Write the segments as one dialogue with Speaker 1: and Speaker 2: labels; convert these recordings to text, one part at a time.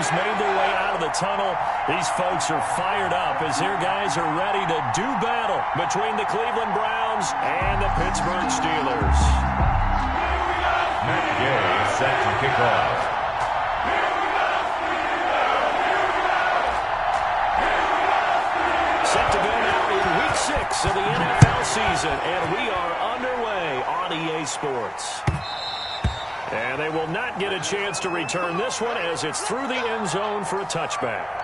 Speaker 1: has made their way out of the tunnel. These folks are fired up as their guys are ready to do battle between the Cleveland Browns and the Pittsburgh Steelers.
Speaker 2: Matt Gay is set to kick off.
Speaker 1: Set to go now in Week 6 of the NFL season, and we are underway on EA Sports. And they will not get a chance to return this one as it's through the end zone for a touchback.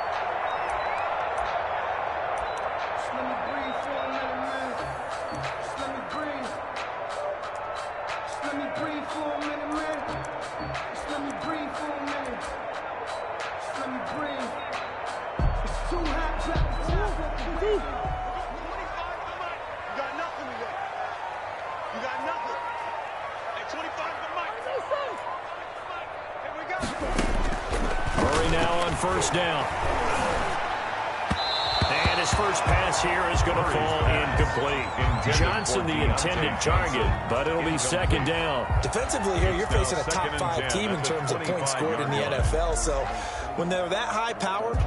Speaker 1: First down. And his first pass here is going to fall incomplete. Johnson the intended target, but it'll be second down.
Speaker 3: Defensively here, you're facing a top 5 team in terms of points scored in the NFL, so when they're that high powered,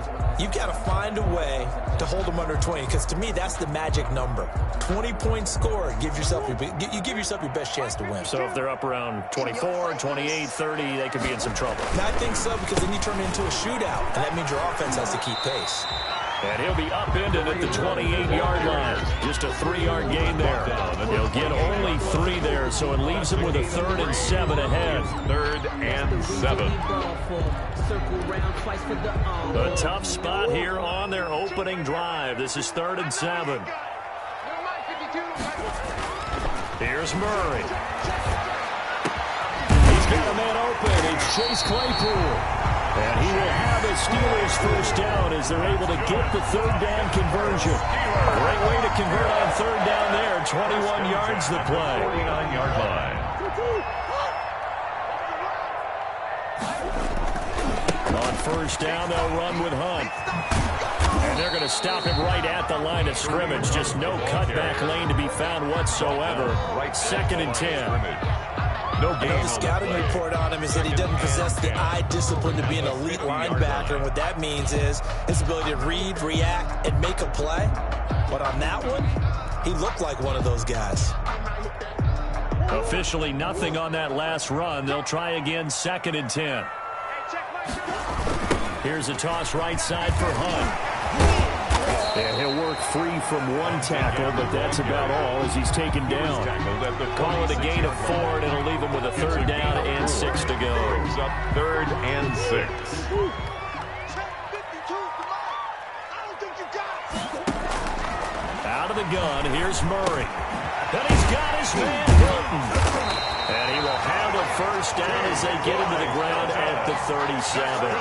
Speaker 3: you've got to find a way to hold them under 20, because to me, that's the magic number. 20 points scored, you give yourself your best chance to win.
Speaker 1: So if they're up around 24, 28, 30, they could be in some trouble.
Speaker 3: I think so, because then you turn it into a shootout, and that means your offense has to keep pace.
Speaker 1: And he'll be upended at the 28-yard line. Just a 3-yard gain there. He'll get only 3 there, so it leaves him with a 3rd and 7 ahead.
Speaker 2: 3rd and 7.
Speaker 1: A tough spot here on their opening drive. This is 3rd and 7. Here's Murray. He's got a man open. It's Chase Claypool. And he will have a Steelers first down as they're able to get the 3rd down conversion. Great way to convert on 3rd down there. 21 yards the play.
Speaker 2: 49-yard line.
Speaker 1: On first down, they'll run with Hunt. And they're going to stop him right at the line of scrimmage. Just no cutback lane to be found whatsoever. 2nd and 10.
Speaker 3: No gain. The scouting report on him is that he doesn't possess the eye discipline to be an elite linebacker. And what that means is his ability to read, react, and make a play. But on that one, he looked like one of those guys.
Speaker 1: Officially nothing on that last run. They'll try again, 2nd and 10. Here's a toss right side for Hunt. And he'll work free from one tackle, but that's about all as he's taken down. Call it a gain of 4, and it'll leave him with a 3rd down and 6 to go.
Speaker 2: Brings up 3rd and 6.
Speaker 1: Out of the gun, here's Murray. And he's got his man Hilton. And he will have a first down as they get into the ground at the 37.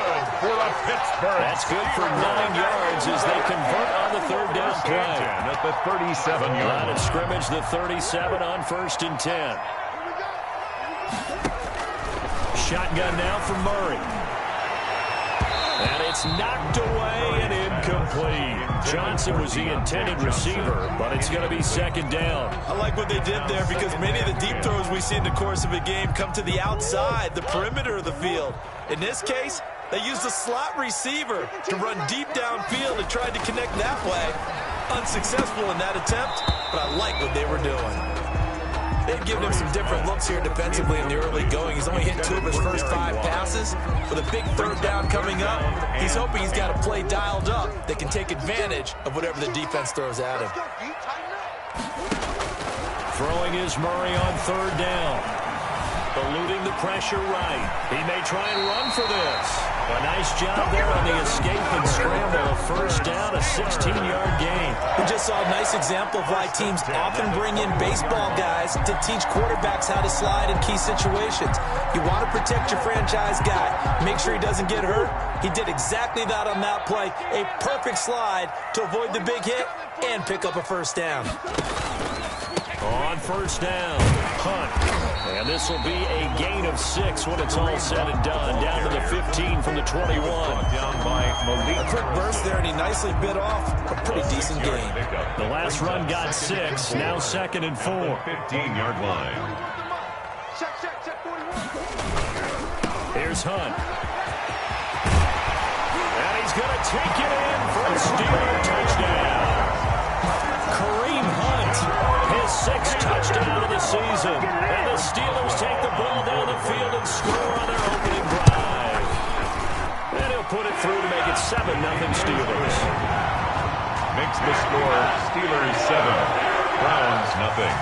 Speaker 1: That's good for 9 yards as they convert on the 3rd down play.
Speaker 2: At the 37-yard
Speaker 1: line of scrimmage, the 37 on 1st and 10. Shotgun now for Murray. And it's knocked away and incomplete. Johnson was the intended receiver, but it's going to be 2nd down.
Speaker 3: I like what they did there because many of the deep throws we see in the course of a game come to the outside, the perimeter of the field. In this case, they used a slot receiver to run deep downfield and tried to connect that way. Unsuccessful in that attempt, but I like what they were doing. They've given him some different looks here defensively in the early going. He's only hit 2 of his first 5 passes. With a big 3rd down coming up, he's hoping he's got a play dialed up that can take advantage of whatever the defense throws at him.
Speaker 1: Throwing is Murray on 3rd down. Eluding the pressure right. He may try and run for this. A nice job there on the escape and scramble. A first down, a 16-yard gain.
Speaker 3: We just saw a nice example of why teams often bring in baseball guys to teach quarterbacks how to slide in key situations. You want to protect your franchise guy. Make sure he doesn't get hurt. He did exactly that on that play. A perfect slide to avoid the big hit and pick up a first down.
Speaker 1: On first down, Hunt. And this will be a gain of 6 when it's all said and done. Down to the 15 from the 21.
Speaker 2: Down by Malik.
Speaker 3: A quick burst there, and he nicely bit off a pretty decent gain.
Speaker 1: The last run got 6. Now 2nd and 4.
Speaker 2: 15-yard line.
Speaker 1: Here's Hunt. going to take it in for a Steeler touchdown. Kareem Hunt, his 6th touchdown of the season. And the Steelers take the ball down the field and score on their opening drive. And he'll put it through to make it 7-0 Steelers.
Speaker 2: Makes the score Steelers 7, Browns nothing.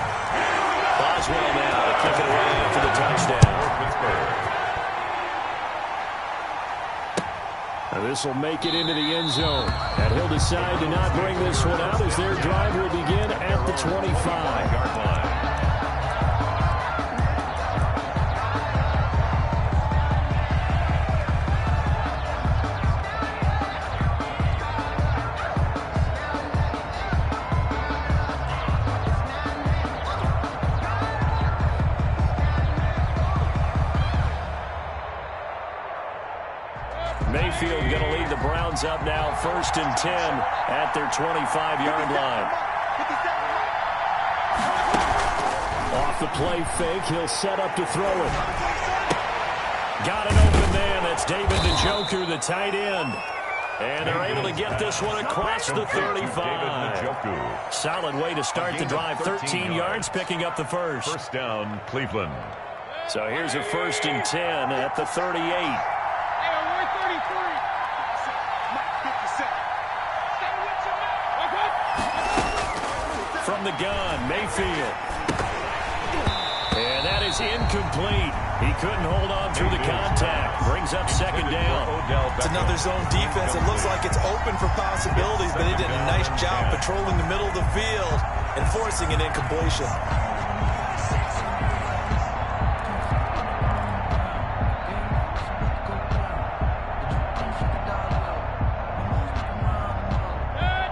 Speaker 1: Boswell now to kick it away for the touchdown. This will make it into the end zone. And he'll decide to not bring this one out as their drive will begin at the 25-yard line. Mayfield going to lead the Browns up now, 1st and 10 at their 25-yard line. Off the play fake, he'll set up to throw it. Got an open man, that's David Njoku, the tight end. And they're able to get this one across the 35. Solid way to start the drive, 13 yards, picking up the first.
Speaker 2: First down, Cleveland.
Speaker 1: So here's a 1st and 10 at the 38. From the gun, Mayfield. And that is incomplete. He couldn't hold on through the contact. Brings up 2nd down.
Speaker 3: It's another zone defense. It looks like it's open for possibilities, but they did a nice job patrolling the middle of the field and forcing an incompletion.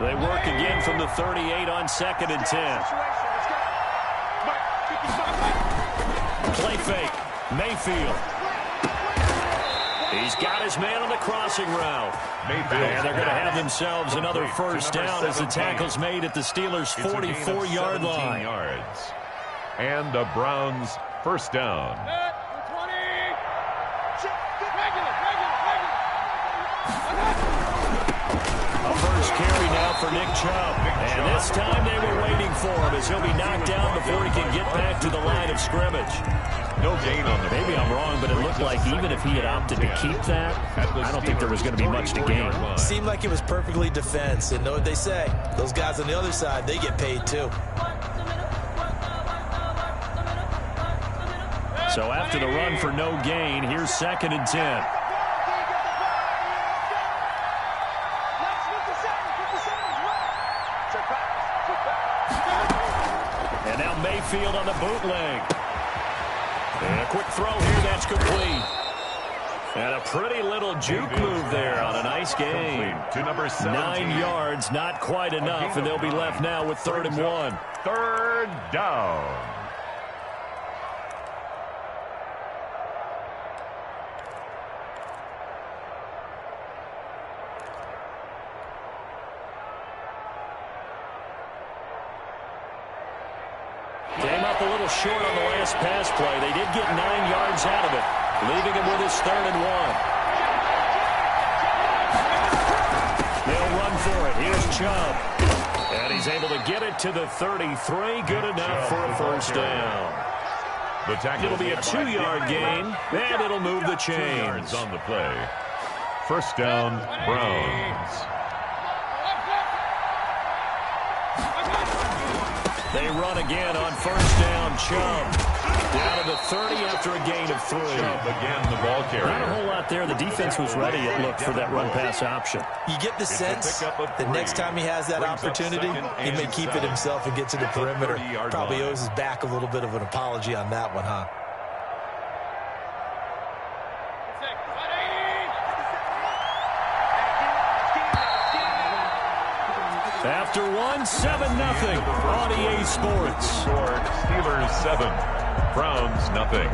Speaker 1: They work again from the 38 on 2nd and 10. Play fake. Mayfield. He's got his man on the crossing route. And they're going to have themselves another first down as the tackle's made at the Steelers' 44-yard line.
Speaker 2: Yards. And the Browns first down.
Speaker 1: A first carry now for Nick Chubb. And this time they were waiting for him as he'll be knocked down before he can get back to the line of scrimmage.
Speaker 2: No gain on the play.
Speaker 1: Maybe I'm wrong, but it looked like even if he had opted to keep that, I don't think there was going to be much to gain.
Speaker 3: Seemed like it was perfectly defense. And know what they say? Those guys on the other side, they get paid too.
Speaker 1: So after the run for no gain, here's 2nd and 10. And now Mayfield on the bootleg. And a quick throw here, that's complete. And a pretty little juke move there on a nice game.
Speaker 2: To number 17.
Speaker 1: 9 yards, not quite enough, and they'll be left now with 3rd and 1.
Speaker 2: 3rd down.
Speaker 1: Came up a little short on the last pass play. They did get 9 yards out of it, leaving him with his 3rd and 1. They'll run for it. Here's Chubb. And he's able to get it to the 33. Good enough for a first down. It'll be a 2-yard gain, and it'll move the chains.
Speaker 2: On the play. First down, Browns.
Speaker 1: They run again on first down. Chubb down to the 30 after a gain of 3.
Speaker 2: Chubb again, the ball carrier.
Speaker 1: Not a whole lot there. The defense was ready, it looked, for that run-pass option.
Speaker 3: You get the sense that next time he has that opportunity, he may keep it himself and get to the perimeter. Probably owes his back a little bit of an apology on that one, huh?
Speaker 1: After 1, 7-0 on EA Sports.
Speaker 2: Steelers 7, Browns nothing.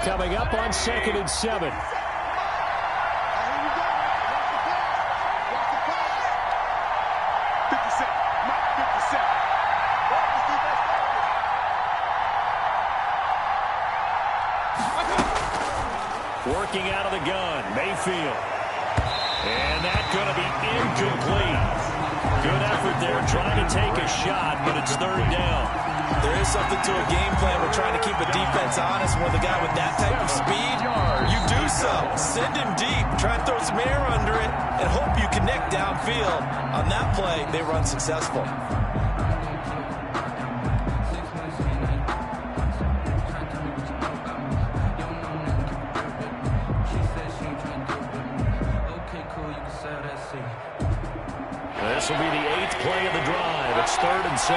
Speaker 1: Coming up on 2nd and 7. Working out of the gun, Mayfield. And that's going to be incomplete. Good effort there, trying to take a shot, but it's third down.
Speaker 3: There is something to a game plan. We're trying to keep a defense honest. When the guy with that type of speed, you do so. Send him deep. Try and throw some air under it and hope you connect downfield. On that play, they run successful.
Speaker 1: This will be the 8th play of the drive. It's 3rd and 7.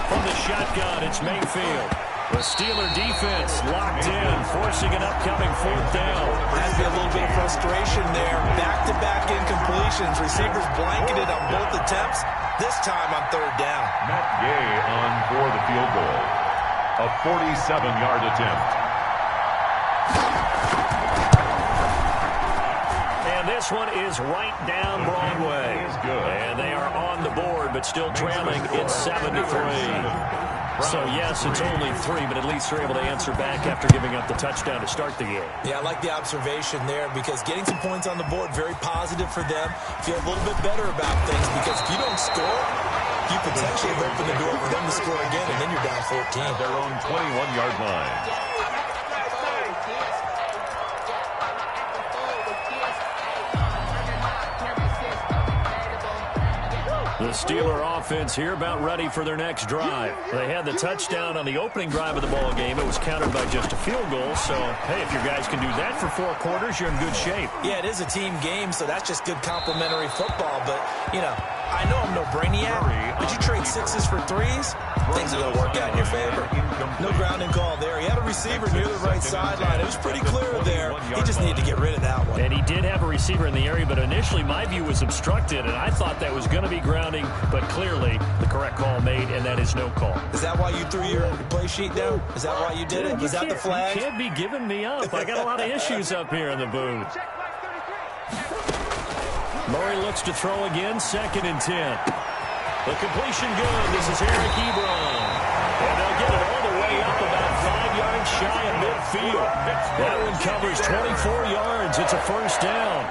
Speaker 1: From the shotgun, it's Mayfield. The Steeler defense locked in, forcing an upcoming 4th down.
Speaker 3: Has to be a little bit of frustration there. Back-to-back incompletions. Receivers blanketed on both attempts. This time on 3rd down.
Speaker 2: Matt Gay on for the field goal. A 47-yard attempt.
Speaker 1: This one is right down Broadway. And they are on the board, but still trailing. It's 7-3. So, yes, it's only 3, but at least they're able to answer back after giving up the touchdown to start the game.
Speaker 3: Yeah, I like the observation there because getting some points on the board, very positive for them. Feel a little bit better about things because if you don't score, you potentially have opened the door for them to score again, and then you're down 14.
Speaker 2: At their own 21-yard line.
Speaker 1: The Steeler offense here about ready for their next drive. They had the touchdown on the opening drive of the ball game. It was countered by just a field goal. So, hey, if your guys can do that for 4 quarters, you're in good shape.
Speaker 3: Yeah, it is a team game, so that's just good complimentary football. But, you know, I know I'm no brainiac, but you trade 6s for 3s, things are going to work out in your favor. No grounding call there. He had a receiver near the right sideline. It was pretty clear there. He just needed to get rid of that one.
Speaker 1: And he did have a receiver in the area, but initially my view was obstructed, and I thought that was going to be grounding, but clearly the correct call made, and that is no call.
Speaker 3: Is that why you threw your play sheet down? Is that why you did it? Was that the flag?
Speaker 1: You can't be giving me up. I got a lot of issues up here in the booth. Murray looks to throw again, 2nd and 10. The completion good. This is Eric Ebron. And they'll get it all the way up about 5 yards shy of midfield. That one covers 24 yards. It's a 1st down.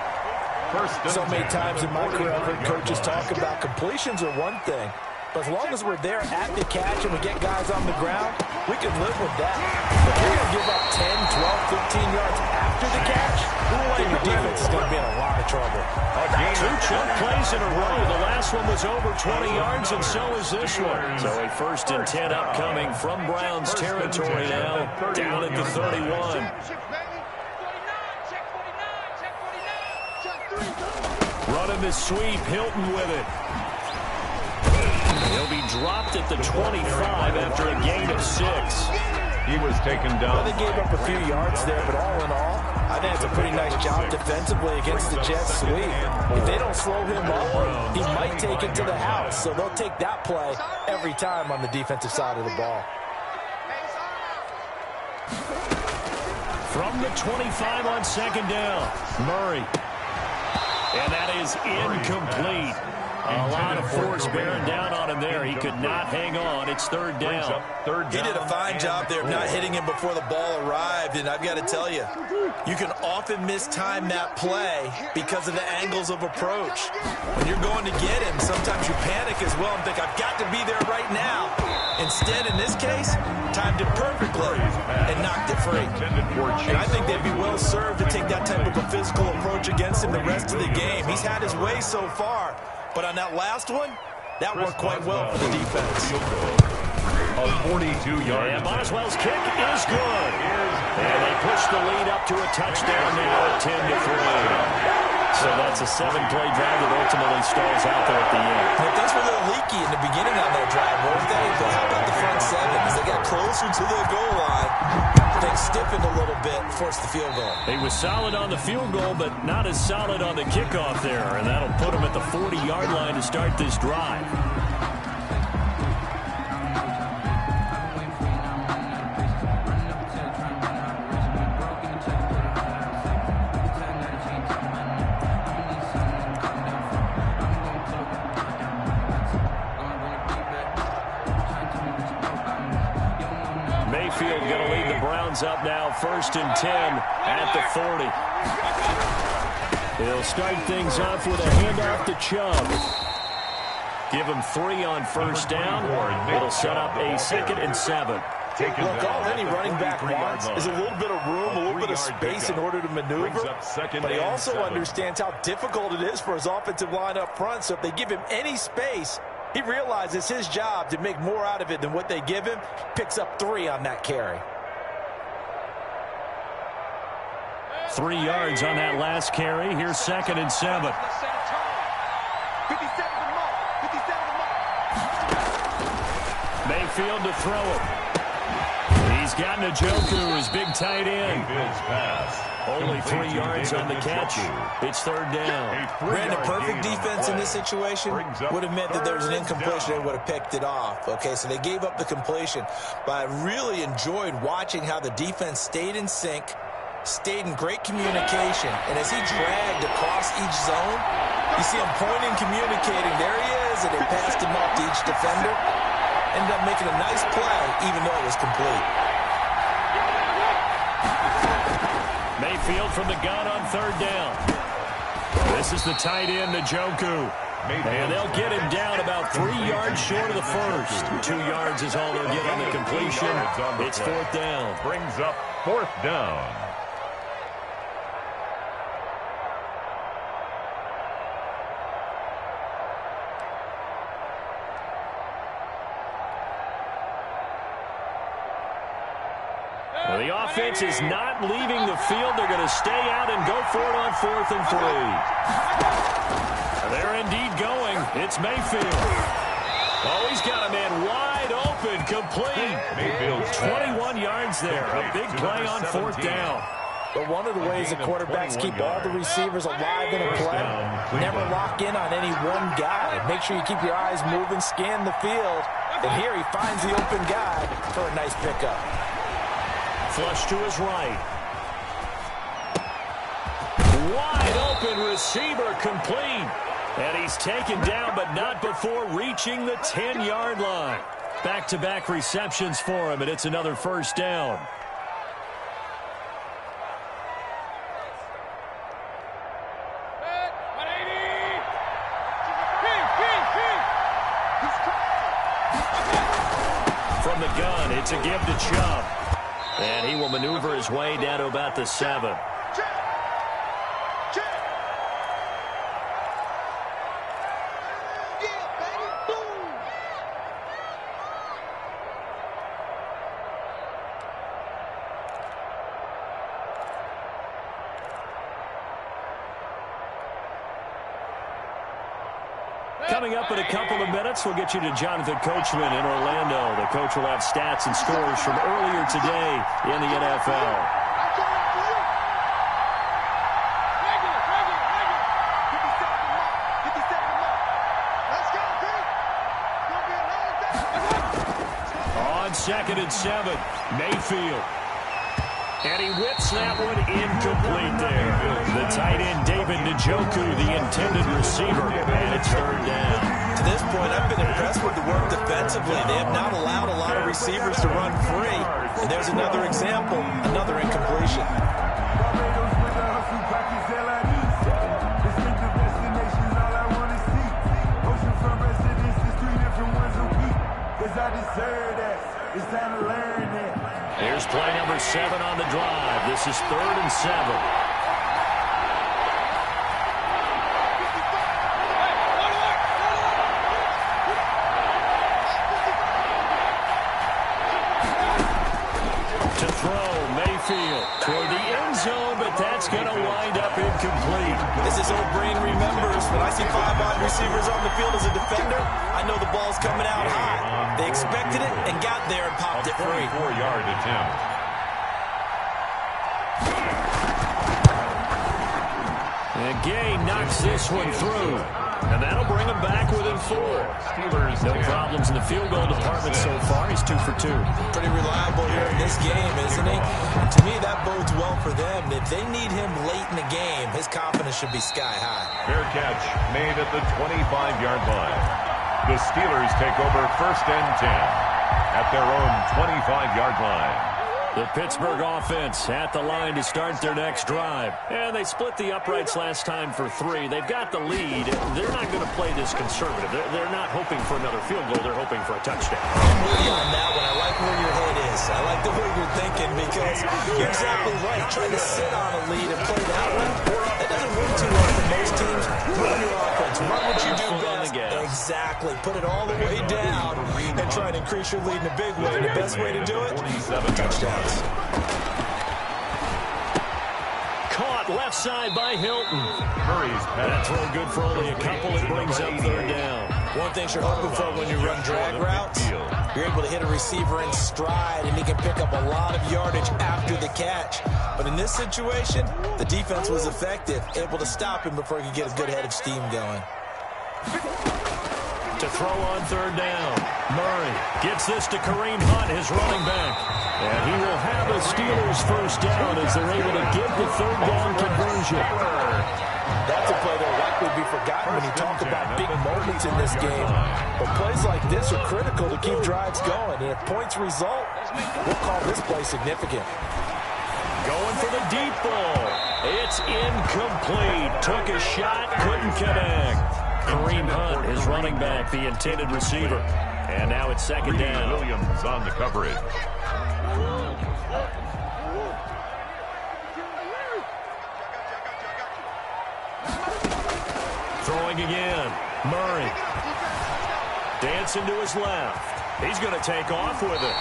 Speaker 3: So many times in my career, I've heard coaches talk about completions are one thing. But as long as we're there at the catch and we get guys on the ground, we can live with that. But if you're going to give up 10, 12, 15 yards after the catch, your defense is going to be in a lot of trouble.
Speaker 1: 2 chunk plays in a row. The last one was over 20 yards, and so is this one. So a 1st and 10 upcoming from Browns territory now, down at the 31. Running the sweep, Hilton with it. He'll be dropped at the 25 after a gain of 6.
Speaker 2: He was taken down.
Speaker 3: Well, they gave up a few yards there, but all in all, I think it's a pretty nice job defensively against the Jets sweep. If they don't slow him up, he might take it to the house. So they'll take that play every time on the defensive side of the ball.
Speaker 1: From the 25 on 2nd down, Murray. And that is incomplete. A lot of force bearing down on him there. He could not hang on. It's 3rd down.
Speaker 3: He did a fine job there of not hitting him before the ball arrived. And I've got to tell you, you can often mistime that play because of the angles of approach. When you're going to get him, sometimes you panic as well and think, I've got to be there right now. Instead, in this case, timed it perfectly and knocked it free. And I think they'd be well served to take that type of a physical approach against him the rest of the game. He's had his way so far. But on that last one, that worked quite well for the defense.
Speaker 2: A 42-yard.
Speaker 1: And Boswell's kick is good. And they push the lead up to a touchdown now at 10-3. So that's a 7-play drive that ultimately stalls out there at the end.
Speaker 3: Well, things were a little leaky in the beginning on that drive, weren't they? But how about the front 7? As they got closer to the goal line, things stiffened a little bit, forced the field goal.
Speaker 1: He was solid on the field goal, but not as solid on the kickoff there. And that'll put him at the 40-yard line to start this drive. brings up now 1st and 10 at the 40. He'll start things off with a handoff to Chubb. Give him 3 on 1st down. It'll set up a 2nd and 7.
Speaker 3: Look, all any running back wants is a little bit of room, a little bit of space in order to maneuver. But he also understands how difficult it is for his offensive line up front. So if they give him any space, he realizes it's his job to make more out of it than what they give him. Picks up 3 on that carry.
Speaker 1: 3 yards on that last carry. Here's 2nd and 7. Mayfield to throw it. He's got Njoku, his big tight end. Only 3 yards on the catch. It's 3rd down.
Speaker 3: Brandon, perfect defense in this situation would have meant that there was an incompletion. They would have picked it off. Okay, so they gave up the completion. But I really enjoyed watching how the defense stayed in sync, stayed in great communication. And as he dragged across each zone, you see him pointing, communicating. There he is, and they passed him up to each defender. Ended up making a nice play, even though it was complete.
Speaker 1: Mayfield from the gun on 3rd down. This is the tight end, Njoku. And they'll get him down about 3 yards short of the first. 2 yards is all they'll get on the completion. It's 4th down.
Speaker 2: Brings up 4th down.
Speaker 1: Well, the offense is not leaving the field. They're going to stay out and go for it on 4th and 3. They're indeed going. It's Mayfield. Oh, he's got a man wide open, complete.
Speaker 2: Mayfield
Speaker 1: 21 yards there. A big play on 4th down.
Speaker 3: But one of the ways the quarterbacks keep all the receivers alive in a play, never lock in on any one guy. Make sure you keep your eyes moving, scan the field. And here he finds the open guy for a nice pickup.
Speaker 1: Flush to his right. Wide open receiver, complete. And he's taken down, but not before reaching the 10-yard line. Back-to-back receptions for him, and it's another 1st down. From the gun, it's a give to Chubb. And he will maneuver his way down to about the 7. Coming up in a couple of minutes, we'll get you to Jonathan Coachman in Orlando. The coach will have stats and scores from earlier today in the NFL. On 2nd and 7, Mayfield. And he whips that one incomplete there. The tight end, David Njoku, the intended receiver, and it's 3rd down.
Speaker 3: To this point, I've been impressed with the work defensively. They have not allowed a lot of receivers to run free. And there's another example, another incompletion.
Speaker 1: Here's play number 7 on the drive. This is 3rd and 7. To throw, Mayfield toward the end zone, but that's going to wind up incomplete.
Speaker 3: This is old brain remembers. When I see 5 wide receivers on the field as a defender, I know the ball's coming out high. They expected it and got there and popped it free.
Speaker 2: 44-yard attempt.
Speaker 1: And Gay knocks this one through. And that'll bring him back within 4. No problems in the field goal department so far. He's 2 for 2.
Speaker 3: Pretty reliable here in this game, isn't he? And to me, that bodes well for them. If they need him late in the game, his confidence should be sky high.
Speaker 2: Fair catch made at the 25-yard line. The Steelers take over 1st and 10 at their own 25-yard line.
Speaker 1: The Pittsburgh offense at the line to start their next drive. And they split the uprights last time for 3. They've got the lead. They're not going to play this conservative. They're not hoping for another field goal. They're hoping for a touchdown.
Speaker 3: I'm with you on that one. I like where your head is. I like the way you're thinking because you're exactly right. Trying to sit on a lead and play that one, that doesn't work too well for most teams. Run your offense. Run what you do best. Exactly. Put it all the way down and try and increase your lead in a big way. And the best way to do it, touchdowns.
Speaker 1: Caught left side by Hilton. That throw good for only a couple. It brings up third down.
Speaker 3: One thing you're hoping for when you run drag routes, you're able to hit a receiver in stride, and he can pick up a lot of yardage after the catch. But in this situation, the defense was effective, able to stop him before he could get a good head of steam going.
Speaker 1: To throw on third down. Murray gets this to Kareem Hunt, his running back. And he will have a Steelers first down as they're able to get the third down conversion.
Speaker 3: That's a play that will likely be forgotten when you talk about big moments in this game. But plays like this are critical to keep drives going. And if points result, we'll call this play significant.
Speaker 1: Going for the deep ball. It's incomplete. Took a shot, couldn't connect. Kareem Hunt, his running back, the intended receiver. And now it's second down.
Speaker 2: Williams on the coverage.
Speaker 1: Throwing again. Murray. Dancing to his left. He's going to take off with it.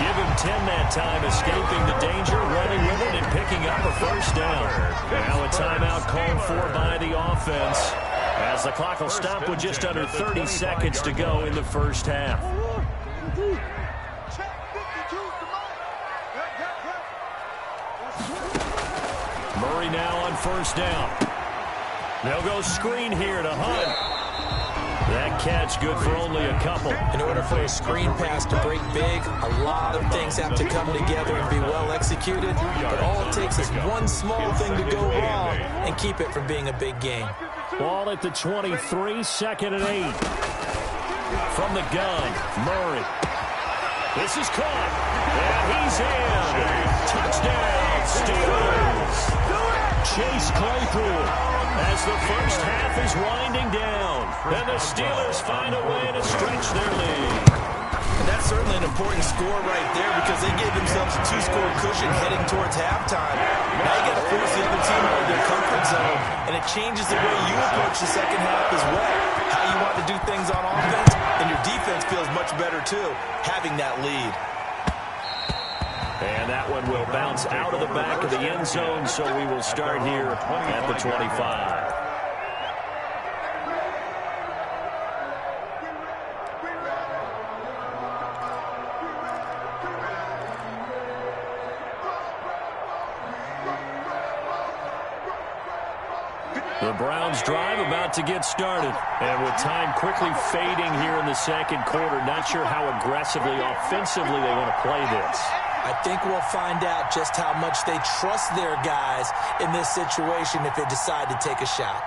Speaker 1: Give him 10 that time, escaping the danger, running with it, and picking up a first down. Now a timeout called for by the offense, as the clock will stop with just under 30 seconds to go in the first half. Murray now on first down. They'll go screen here to Hunt. That catch good for only a couple.
Speaker 3: In order for a screen pass to break big, a lot of things have to come together and be well executed. But all it takes is one small thing to go wrong and keep it from being a big game.
Speaker 1: Ball at the 23, second and 8. From the gun, Murray. This is caught. And he's in. Touchdown, Steelers. Chase Claypool. As the first half is winding down, and the Steelers find a way to stretch their lead.
Speaker 3: And that's certainly an important score right there because they gave themselves a 2-score cushion heading towards halftime. Now you got to force the other team out of their comfort zone, and it changes the way you approach the second half as well. How you want to do things on offense, and your defense feels much better too, having that lead.
Speaker 1: And that one will bounce out of the back of the end zone, so we will start here at the 25. The Browns drive about to get started. And with time quickly fading here in the second quarter, not sure how aggressively, offensively they want to play this.
Speaker 3: I think we'll find out just how much they trust their guys in this situation if they decide to take a shot.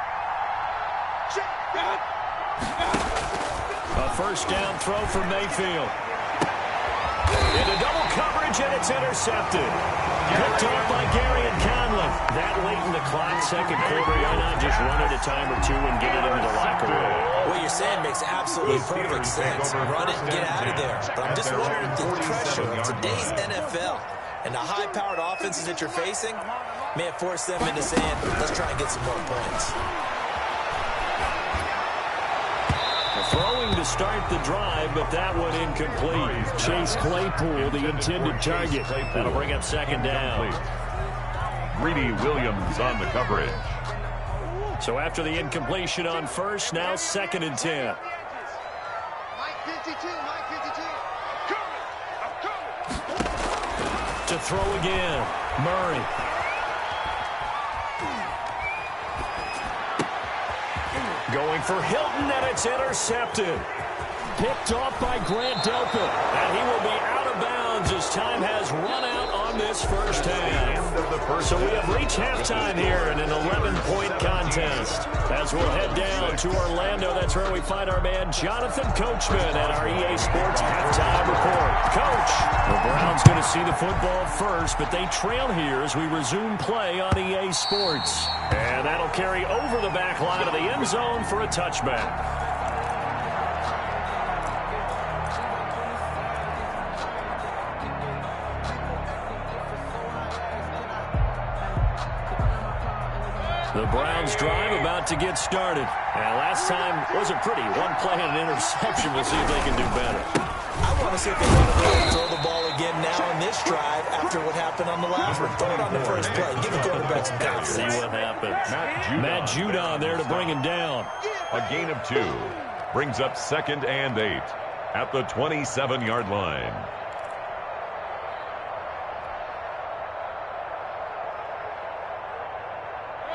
Speaker 1: A first down throw for Mayfield. Into double coverage, and it's intercepted. Picked off by Gary and Conley. That late in the clock, second quarter, why not just run it a time or two and get it into the locker room?
Speaker 3: What you're saying makes absolutely perfect sense. Run it and get out of there. But I'm just wondering if the pressure of today's NFL and the high-powered offenses that you're facing may have forced them into saying, let's try and get some more points.
Speaker 1: Throwing to start the drive, but that one incomplete. Chase Claypool, the intended target. That'll bring up second down.
Speaker 2: Greedy Williams on the coverage.
Speaker 1: So after the incompletion on first, now second and 10. To throw again, Murray. Going for Hilton, and it's intercepted. Picked off by Grant Delpit. And he will be out of bounds as time has run out on in this first half. So we have reached halftime here in an 11-point contest. As we'll head down to Orlando, that's where we find our man Jonathan Coachman at our EA Sports Halftime Report. Coach, the Browns going to see the football first, but they trail here as we resume play on EA Sports. And that'll carry over the back line of the end zone for a touchback. The Browns drive about to get started. And last time wasn't pretty. One play and an interception. We'll see if they can do better.
Speaker 3: I want to see if they want to really throw the ball again now in this drive after what happened on the last one. Throw it on the first play. Give the quarterback some confidence.
Speaker 1: See what happens. Matt Judon there to bring him down.
Speaker 2: A gain of 2 brings up 2nd and 8 at the 27-yard line.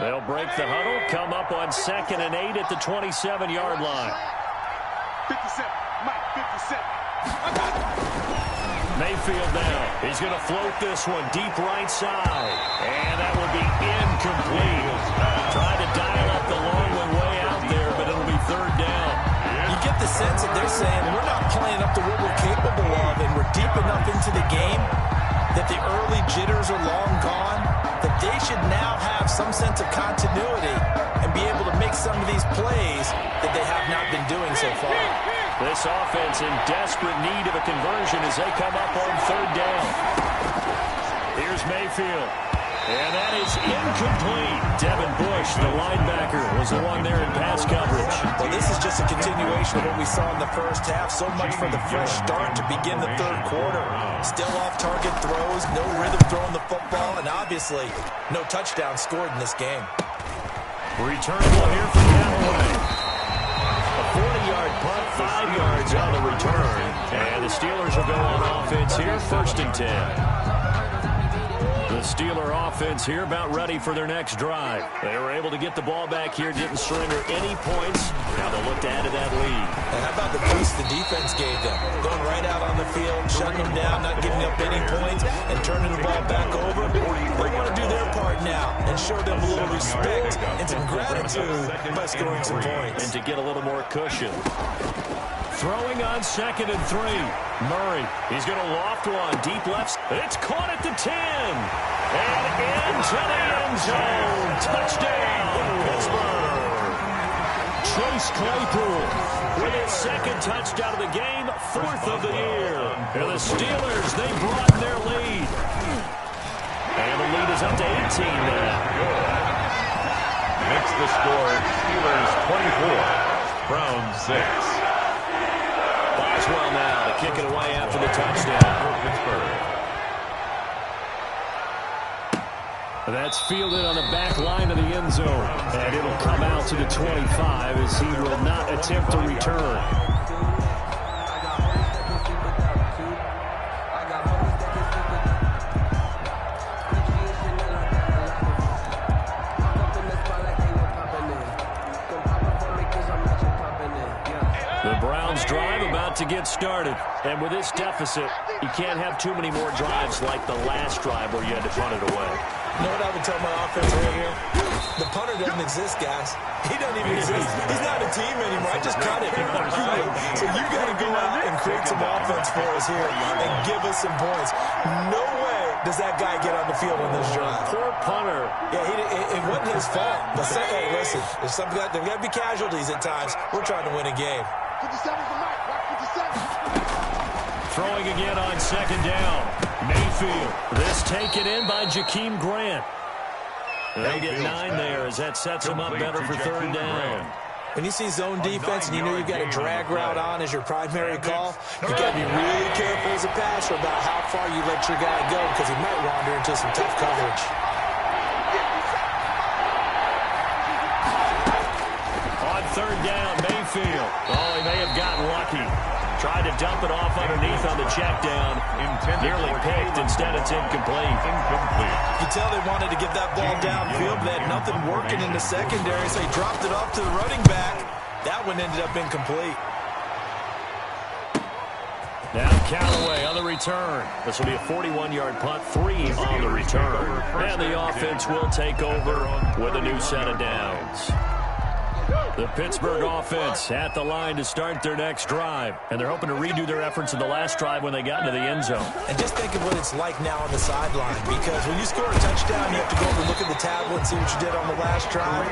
Speaker 1: They'll break the huddle, come up on 2nd and 8 at the 27-yard line.
Speaker 4: 57, Mike, 57.
Speaker 1: Mayfield now. He's going to float this one deep right side. And that will be incomplete. Trying to dial up the long one way out there, but it'll be 3rd down.
Speaker 3: You get the sense that they're saying we're not playing up to what we're capable of, and we're deep enough into the game that the early jitters are long gone, that they should now have some sense of continuity and be able to make some of these plays that they have not been doing so far.
Speaker 1: This offense in desperate need of a conversion as they come up on 3rd down. Here's Mayfield. And that is incomplete. Devin Bush, the linebacker, was the one there in pass coverage.
Speaker 3: Well, this is just a continuation of what we saw in the first half. So much for the fresh start to begin the 3rd quarter. Still off-target throws, no rhythm throwing the football, and obviously no touchdown scored in this game.
Speaker 1: Returnable here for Callaway. A 40-yard punt, 5 yards on the return. And the Steelers will go on offense here, 1st and 10. The Steeler offense here about ready for their next drive. They were able to get the ball back here, didn't surrender any points. Now they'll look to add to that lead.
Speaker 3: And how about the boost the defense gave them? Going right out on the field, shutting them down, not giving up any points, and turning the ball back over. They want to do their part now and show them a little respect and some gratitude by scoring some points.
Speaker 1: And to get a little more cushion. Throwing on 2nd and 3. Murray, he's going to loft one. Deep left. It's caught at the 10. And into the end zone. Touchdown, Pittsburgh. Chase Claypool with his 2nd touchdown of the game, 4th of the year. And the Steelers, they broaden their lead. And the lead is up to 18 now.
Speaker 2: Makes the score Steelers 24, Browns 6.
Speaker 1: Boswell now to kick it away after the touchdown. That's fielded on the back line of the end zone. And it'll come out to the 25 as he will not attempt to return. Drive about to get started. And with this deficit, you can't have too many more drives like the last drive where you had to punt it away.
Speaker 3: You know what I would tell my offense right here? The punter doesn't exist, guys. He doesn't even exist. He's not a team anymore. I just cut it. Right? So you got to go out and create some offense for us here and give us some points. No way does that guy get on the field on this drive.
Speaker 1: Poor punter.
Speaker 3: Yeah, it wasn't his fault. But hey, listen, there's got to be casualties at times. We're trying to win a game.
Speaker 4: 57 for Mike.
Speaker 1: Throwing again on 2nd down. Mayfield. This taken in by Jakeem Grant. They get 9 there as that sets them up better for 3rd down.
Speaker 3: When you see zone defense and you know you've got a drag route on as your primary call, you've got to be really careful as a passer about how far you let your guy go because he might wander into some tough coverage.
Speaker 1: On 3rd down, Mayfield. Oh, he may have gotten lucky. Tried to dump it off underneath on the check down. Nearly picked. Instead, it's incomplete.
Speaker 3: You can tell they wanted to get that ball downfield, but they had nothing working in the secondary, so they dropped it off to the running back. That one ended up incomplete.
Speaker 1: Now Callaway on the return. This will be a 41-yard punt, 3 on the return. And the offense will take over with a new set of downs. The Pittsburgh offense at the line to start their next drive. And they're hoping to redo their efforts in the last drive when they got into the end zone.
Speaker 3: And just think of what it's like now on the sideline. Because when you score a touchdown, you have to go over and look at the tablet and see what you did on the last drive.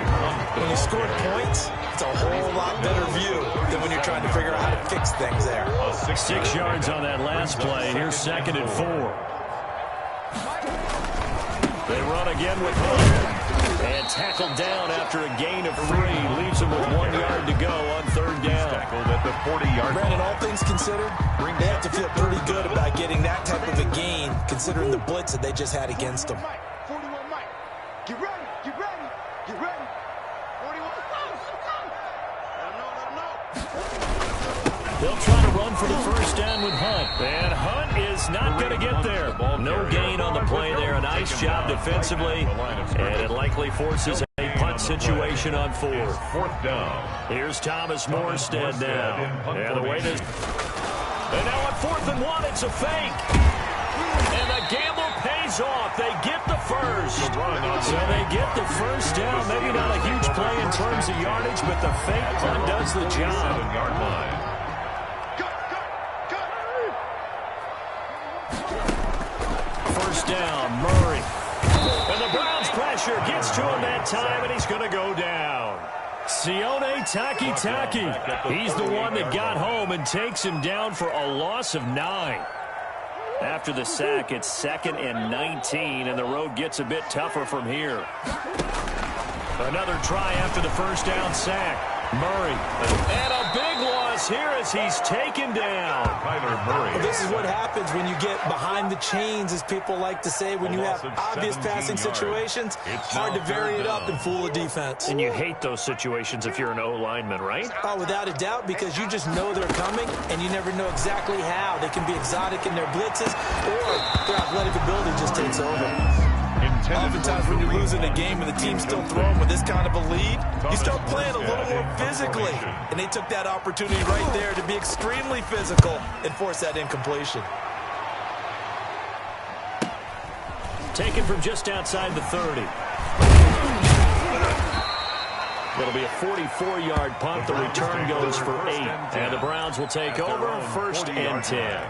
Speaker 3: When you scored points, it's a whole lot better view than when you're trying to figure out how to fix things there.
Speaker 1: 6 yards on that last play. Here's 2nd and 4. They run again with Hunt. And tackled down after a gain of 3. Leaves him with 1 yard to go on 3rd down.
Speaker 2: Tackled at the 40-yard line.
Speaker 3: Brandon, all things considered, they have to feel pretty good about getting that type of a gain, considering the blitz that they just had against them.
Speaker 4: 41 Mike. Get ready. Get ready. Get ready. 41.
Speaker 1: They'll try to run for the 1st down with Hunt. And Hunt is not going to get there. No gain on the play there. A nice job defensively. And it likely forces a punt situation on 4th.
Speaker 2: 4th down.
Speaker 1: Here's Thomas Morstead now. And the way this... And now on 4th and 1, it's a fake. And the gamble pays off. They get the first. So they get the 1st down. Maybe not a huge play in terms of yardage, but the fake punt does the job.
Speaker 2: 7-yard line.
Speaker 1: First down, Murray. And the Browns pressure gets to him that time, and he's going to go down. Sione Takitaki. He's the one that got home and takes him down for a loss of 9. After the sack, it's 2nd and 19, and the road gets a bit tougher from here. Another try after the 1st down sack. Murray. And a big loss here as he's taken down.
Speaker 2: Kyler Murray.
Speaker 3: Well, this is what happens when you get behind the chains, as people like to say. When you have obvious passing situations, hard to vary it up and fool a defense.
Speaker 1: And you hate those situations if you're an O-lineman, right?
Speaker 3: Oh, without a doubt, because you just know they're coming, and you never know exactly how. They can be exotic in their blitzes, or their athletic ability just takes over. Oftentimes when you're losing a game and the team's still throwing with this kind of a lead, you start playing a little more physically. And they took that opportunity right there to be extremely physical and force that incompletion.
Speaker 1: Taken from just outside the 30. It'll be a 44-yard punt. The return goes for 8. And the Browns will take over 1st and 10.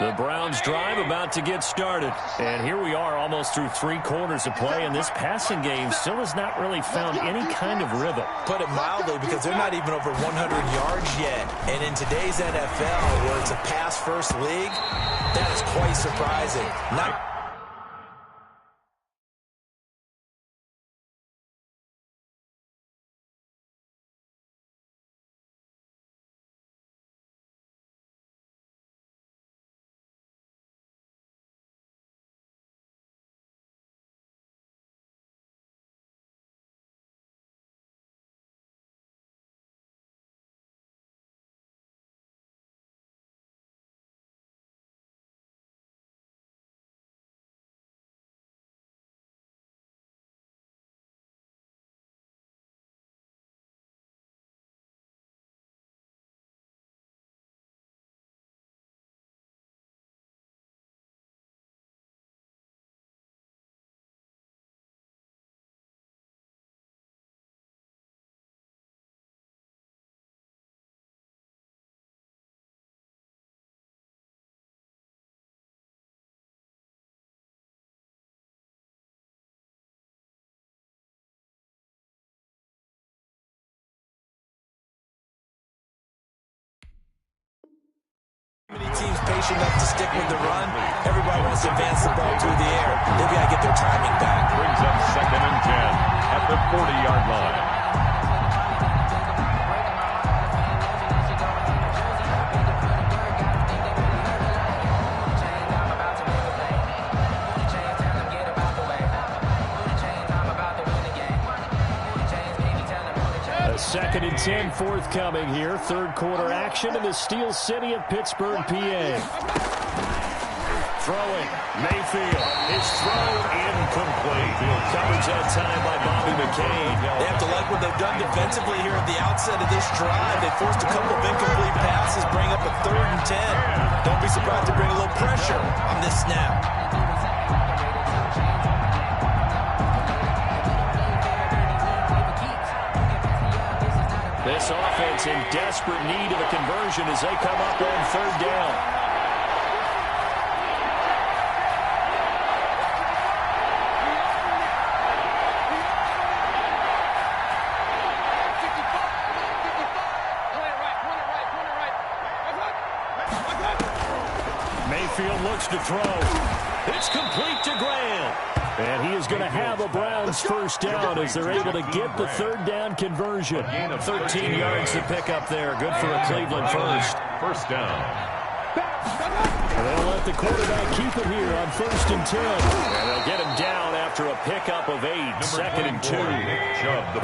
Speaker 1: The Browns drive about to get started. And here we are almost through 3 quarters of play, and this passing game still has not really found any kind of rhythm.
Speaker 3: Put it mildly, because they're not even over 100 yards yet. And in today's NFL, where it's a pass-first league, that is quite surprising. Many teams patient enough to stick with the run. Everybody wants to advance the ball through the air. They've got to get their timing back.
Speaker 2: Brings up 2nd and 10 at the 40-yard line.
Speaker 1: A 2nd and 10 forthcoming here. 3rd quarter action in the Steel City of Pittsburgh, PA. Throwing, Mayfield. His throw incomplete. Coverage that time by Bobby McCain.
Speaker 3: They have to like what they've done defensively here at the outset of this drive. They forced a couple of incomplete passes, bring up a 3rd and 10. Don't be surprised to bring a little pressure on this snap.
Speaker 1: This offense in desperate need of a conversion as they come up on 3rd down. Mayfield looks to throw. It's complete to Graham. And he is going to have a Browns first down as they're able to get the 3rd down conversion. 13 yards to pick up there. Good for a Cleveland first.
Speaker 2: First down.
Speaker 1: And they'll let the quarterback keep it here on 1st and 10. And they'll get him down after a pickup of 8. 2nd and 2.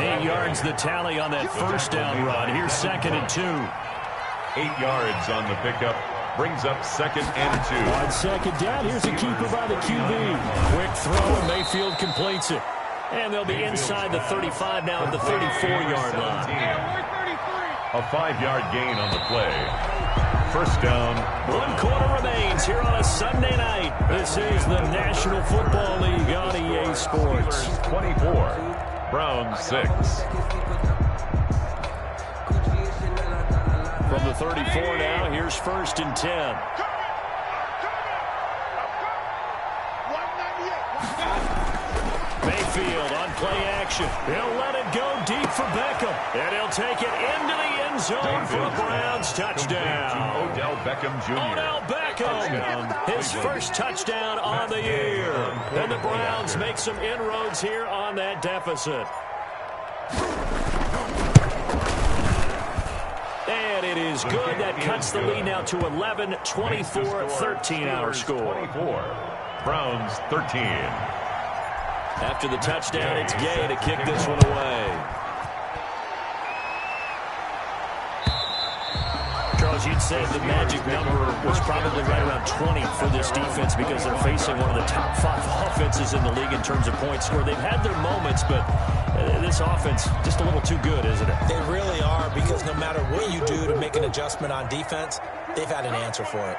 Speaker 1: 8 yards the tally on that first down run. Here's 2nd and 2.
Speaker 2: 8 yards on the pickup. Brings up 2nd and 2.
Speaker 1: On 2nd down, here's a keeper by the QB. Quick throw, and Mayfield completes it. And they'll be inside the 35 now at the 34-yard line.
Speaker 2: A 5-yard gain on the play. First down.
Speaker 1: 1 quarter remains here on a Sunday night. This is the National Football League on EA Sports.
Speaker 2: 24. Browns 6.
Speaker 1: From the 34 now, here's 1st and 10. Mayfield on play action. He'll let it go deep for Beckham. And he'll take it into the end zone for a Browns touchdown.
Speaker 2: Odell Beckham Jr.
Speaker 1: Odell Beckham, his first touchdown on the year. And the Browns make some inroads here on that deficit. And it is good. That cuts the lead now to 11, 24, 13 our score.
Speaker 2: 24. Browns 13.
Speaker 1: After the touchdown, it's Gay to kick this one away. Charles, you'd say the magic number was probably right around 20 for this defense because they're facing one of the top 5 offenses in the league in terms of points scored. They've had their moments, but this offense just a little too good, isn't it?
Speaker 3: They really are, because no matter what you do to make an adjustment on defense, they've had an answer for it.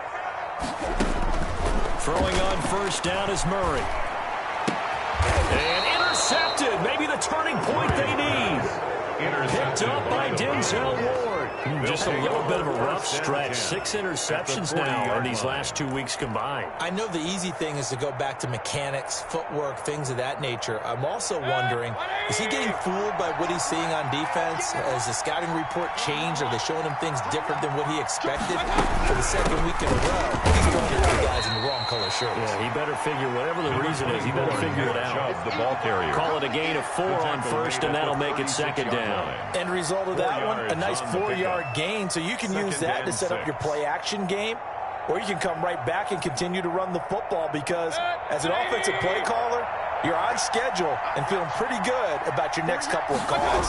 Speaker 1: Throwing on 1st down is Murray. And intercepted. Maybe the turning point they need. Picked up by Denzel Ward. Just a little bit of a rough stretch. 6 interceptions now in these last 2 weeks combined.
Speaker 3: I know the easy thing is to go back to mechanics, footwork, things of that nature. I'm also wondering, is he getting fooled by what he's seeing on defense? Has the scouting report changed? Are they showing him things different than what he expected? For the 2nd week in a row, he's going to the guys in the wrong color shirts.
Speaker 1: Yeah, he better figure, whatever the reason is, he better figure it out.
Speaker 2: The ball carrier.
Speaker 1: Call it a gain of 4 on 1st, and that'll make it 2nd down.
Speaker 3: End result of that one, a nice 4-yard gain, so you can use that to set up your play-action game, or you can come right back and continue to run the football, because as an offensive play caller, you're on schedule and feeling pretty good about your next couple of calls.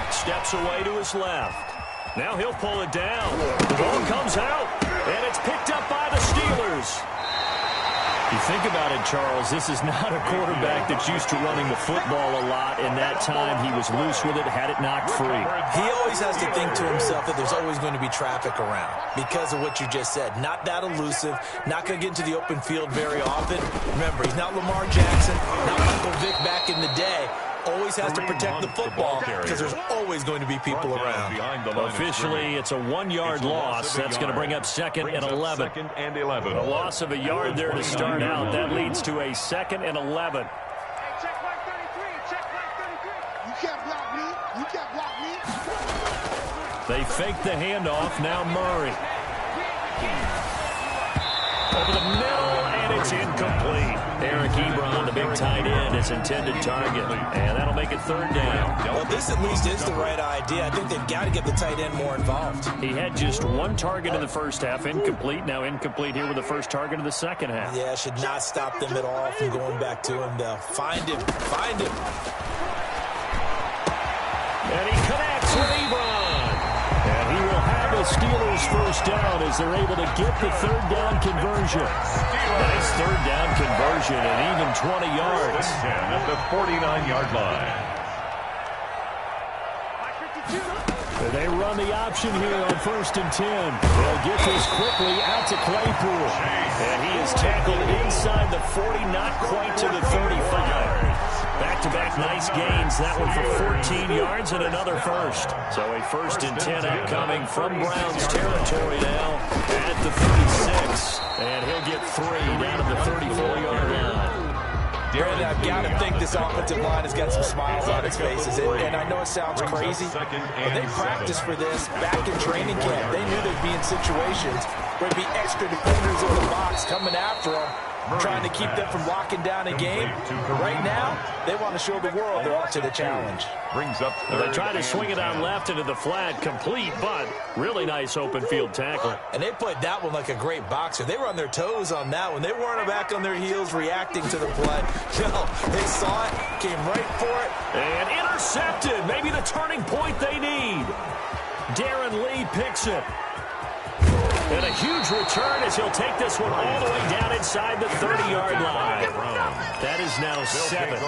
Speaker 1: Steps away to his left. Now he'll pull it down. The ball comes out, and it's picked up by the Steelers. You think about it, Charles, this is not a quarterback that's used to running the football a lot, and that time he was loose with it, had it knocked free.
Speaker 3: He always has to think to himself that there's always going to be traffic around because of what you just said. Not that elusive, not going to get into the open field very often. Remember, he's not Lamar Jackson, not Michael Vick back in the day. Always has to protect the football because there's always going to be people around.
Speaker 1: Officially, it's a 1-yard loss. That's going to bring up 2nd and 11. A loss of a yard there to start out. That leads to a 2nd and 11.
Speaker 4: Check right 33. Check right 33. You can't block me. You can't block me.
Speaker 1: They fake the handoff. Now Murray. Over the middle, and it's incomplete. Eric Ebron, the big tight end, his intended target. And that'll make it 3rd down.
Speaker 3: Well, this at least is the right idea. I think they've got to get the tight end more involved.
Speaker 1: He had just 1 target in the first half, incomplete. Now incomplete here with the first target of the second half.
Speaker 3: Yeah, should not stop them at all from going back to him. They'll find him. Find him.
Speaker 1: And he connects with Ebron. And he will have his Steelers first down as they're able to get the third down conversion. Nice third down conversion and even 20 yards.
Speaker 2: 10 at the 49-yard line.
Speaker 1: They run the option here on 1st and 10. They'll get this quickly out to Claypool. And he is tackled inside the 40, not quite to the 35. Back-to-back nice gains. That one for 14 yards and another first. So a 1st and 10 upcoming from Browns territory now at the 36. And he'll get 3 down to the 34-yard line.
Speaker 3: Brandon, I've got to think this offensive line has got some smiles on its faces. And I know it sounds crazy, but they practiced for this back in training camp. They knew they'd be in situations where there'd be extra defenders in the box coming after them, trying to keep them from locking down a game. Right now, they want to show the world they're up to the challenge.
Speaker 1: They try to swing it out left into the flat, complete, but really nice open field tackle.
Speaker 3: And they played that one like a great boxer. They were on their toes on that one. They weren't back on their heels reacting to the play. No, they saw it, came right for it.
Speaker 1: And intercepted. Maybe the turning point they need. Darren Lee picks it. And a huge return as he'll take this one all the way down inside the 30-yard line. That is now 7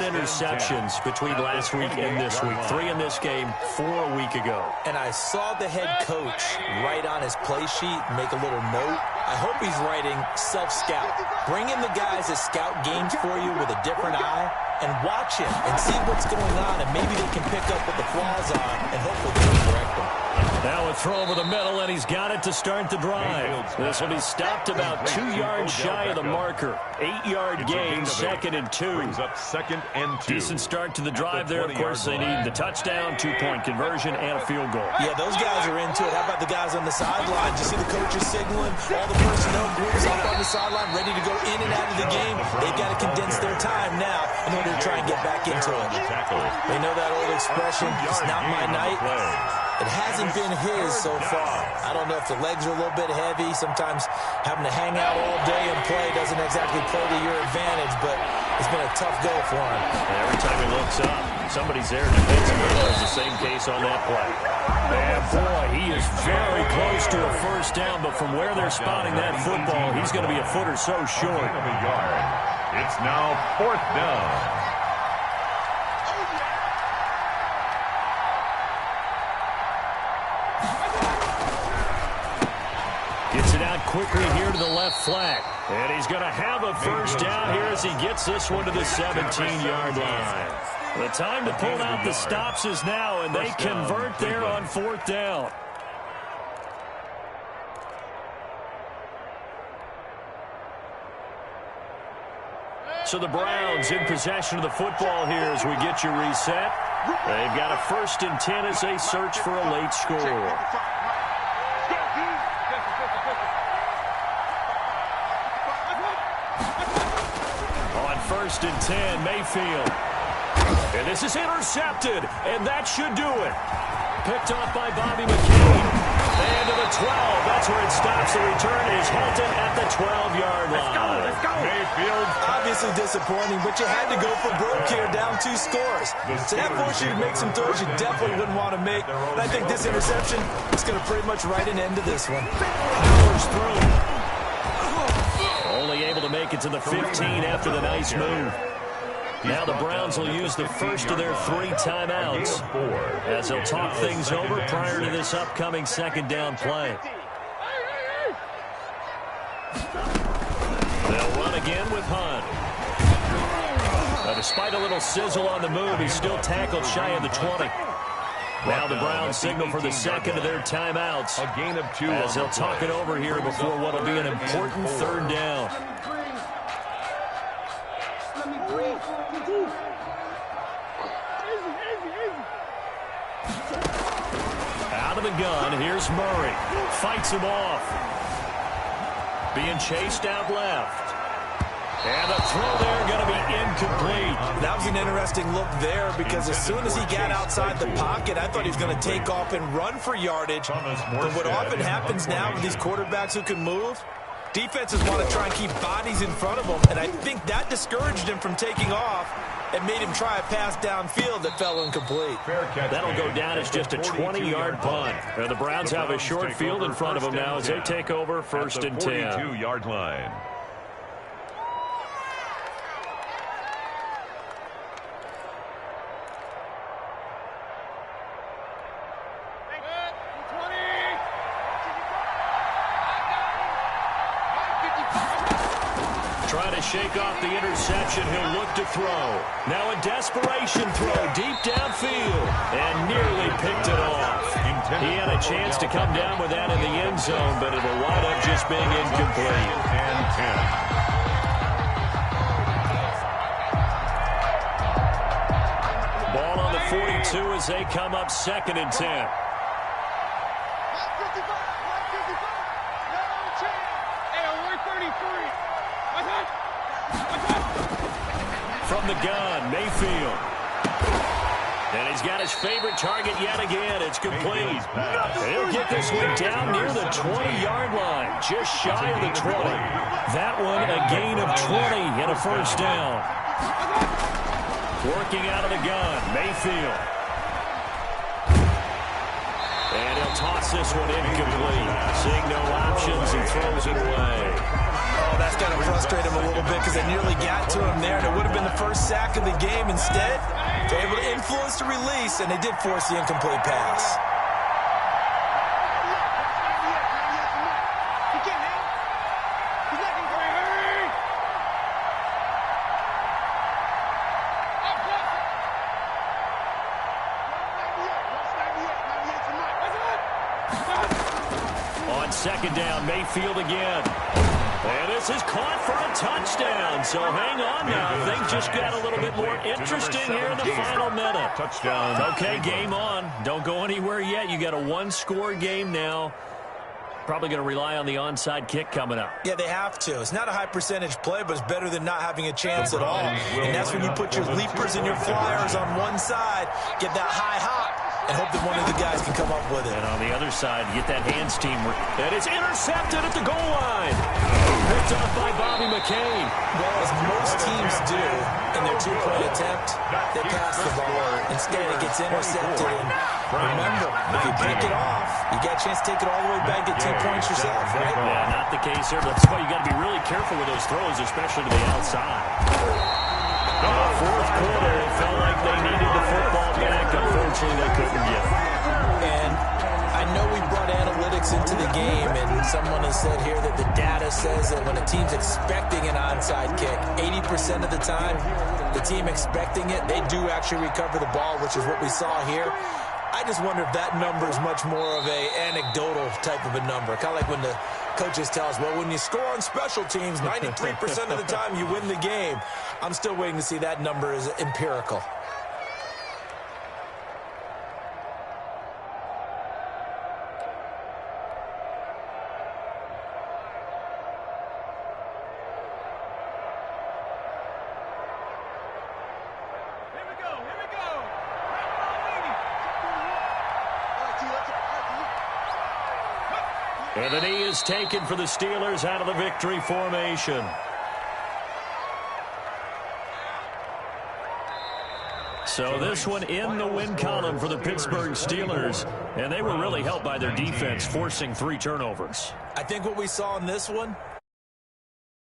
Speaker 1: interceptions between last week and this week. 3 in this game, 4 a week ago.
Speaker 3: And I saw the head coach write on his play sheet, make a little note. I hope he's writing self-scout. Bring in the guys that scout games for you with a different eye and watch him and see what's going on, and maybe they can pick up what the flaws are and hopefully they can correct them.
Speaker 1: Now a throw over the middle, and he's got it to start the drive. This will be stopped about 2 yards shy of the marker. 8-yard gain, 2nd and 2.
Speaker 2: Brings up 2nd and 2.
Speaker 1: Decent start to the drive there. Of course, they need the touchdown, 2-point conversion, and a field goal.
Speaker 3: Yeah, those guys are into it. How about the guys on the sideline? You see the coaches signaling, all the personnel groups up on the sideline, ready to go in and out of the game. They've got to condense their time now in order to try and get back into it. They know that old expression, it's not my night. It hasn't been his so far. I don't know if the legs are a little bit heavy. Sometimes having to hang out all day and play doesn't exactly play to your advantage, but it's been a tough go for him.
Speaker 1: Every time he looks up, somebody's there defensively. That was the same case on that play. And boy, he is very close to a first down, but from where they're spotting that football, he's going to be a foot or so short.
Speaker 2: It's now 4th down.
Speaker 1: Gets it out quickly here to the left flat. And he's going to have a first down here as he gets this one to the 17-yard line. The time to pull out the stops is now, and they convert there on 4th down. So the Browns in possession of the football here as we get you reset. They've got a 1st and 10 as they search for a late score. On 1st and 10, Mayfield. And this is intercepted, and that should do it. Picked off by Bobby McCain. And to the 12. That's where it stops. The return is halted at the 12-yard line.
Speaker 2: Let's go. Mayfield.
Speaker 3: Obviously disappointing, but you had to go for broke here, down 2 scores. So that forced you to make some throws you definitely wouldn't want to make. And I think this interception is going to pretty much write an end to this one.
Speaker 1: Powers through. Only able to make it to the 15 after the nice move. Now the Browns will use the first of their 3 timeouts as they'll talk things over prior to this upcoming 2nd down play. They'll run again with Hunt. Now, despite a little sizzle on the move, he's still tackled shy of the 20. Now the Browns signal for the 2nd of their timeouts
Speaker 2: A gain of 2
Speaker 1: as they'll talk it over here before what will be an important 3rd down. Out of the gun, here's Murray. Fights him off. Being chased out left. And the throw there going to be incomplete.
Speaker 3: That was an interesting look there because as soon as he got outside the pocket, I thought he was going to take off and run for yardage. But what often happens now with these quarterbacks who can move, Defenses want to try and keep bodies in front of them, and I think that discouraged him from taking off and made him try a pass downfield that fell incomplete.
Speaker 1: That'll go down as just a 20-yard punt. And the Browns have a short field in front of them now as they take over first and 10.
Speaker 2: 42-yard line.
Speaker 1: Trying to shake off the interception. He'll look to throw. Now a desperation throw deep downfield and nearly picked it off. He had a chance to come down with that in the end zone, but it'll wind up just being incomplete.
Speaker 2: And 10.
Speaker 1: Ball on the 42 as they come up second and 10. From the gun, Mayfield. And he's got his favorite target yet again. It's complete. He'll get this one down near the 20-yard line, just shy of the 20. That one a gain of 20 and a first down. Working out of the gun, Mayfield. And he'll toss this one incomplete. Seeing no options and throws it away.
Speaker 3: Oh, that's got to frustrate him a little bit because they nearly got to him there, and it would have been the first sack of the game. Instead, they're able to influence the release, and they did force the incomplete pass.
Speaker 1: On second down, Mayfield again. And this is caught for a touchdown. So hang on now. Things just got a little bit more interesting here in the final minute.
Speaker 2: Touchdown.
Speaker 1: Okay, game on. Don't go anywhere yet. You got a one-score game now. Probably going to rely on the onside kick coming up.
Speaker 3: Yeah, they have to. It's not a high percentage play, but it's better than not having a chance at all. And that's when you put your leapers and your flyers on one side, get that high hop, and hope that one of the guys can come up with it.
Speaker 1: And on the other side, get that hands team. And it's intercepted at the goal line. Picked up by Bobby McCain.
Speaker 3: Well, as most teams do in their two-point attempt, they pass the ball. Instead, it gets intercepted. And remember, if you pick it off, you get a chance to take it all the way back, get 2 points yourself, right?
Speaker 1: Yeah, not the case here. That's why you got to be really careful with those throws, especially to the outside. Fourth quarter, it felt like they needed the football back. Unfortunately, they couldn't get it.
Speaker 3: And I know we brought analytics into the game, and someone has said here that the data says that when a team's expecting an onside kick, 80% of the time, the team expecting it, they do actually recover the ball, which is what we saw here. I just wonder if that number is much more of a anecdotal type of a number. Kind of like when the coaches tell us, well, when you score on special teams, 93% of the time you win the game. I'm still waiting to see that number is empirical.
Speaker 1: And the knee is taken for the Steelers out of the victory formation. So this one in the win column for the Pittsburgh Steelers. And they were really helped by their defense, forcing 3 turnovers.
Speaker 3: I think what we saw in this one